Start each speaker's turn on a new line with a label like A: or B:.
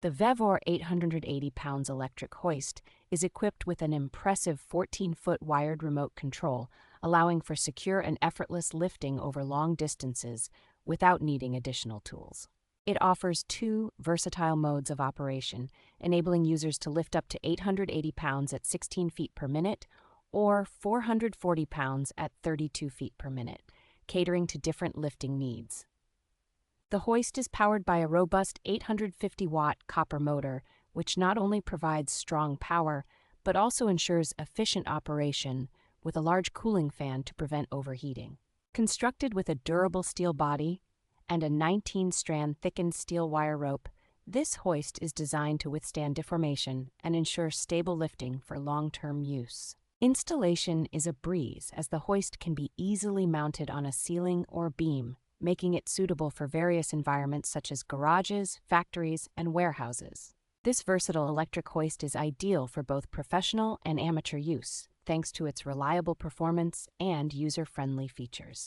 A: The VEVOR 880lbs electric hoist is equipped with an impressive 14-foot wired remote control, allowing for secure and effortless lifting over long distances without needing additional tools. It offers two versatile modes of operation, enabling users to lift up to 880 pounds at 16 feet per minute or 440 pounds at 32 feet per minute, catering to different lifting needs. The hoist is powered by a robust 850-watt copper motor, which not only provides strong power, but also ensures efficient operation with a large cooling fan to prevent overheating. Constructed with a durable steel body and a 19-strand thickened steel wire rope, this hoist is designed to withstand deformation and ensure stable lifting for long-term use. Installation is a breeze, as the hoist can be easily mounted on a ceiling or beam, making it suitable for various environments such as garages, factories, and warehouses. This versatile electric hoist is ideal for both professional and amateur use, thanks to its reliable performance and user-friendly features.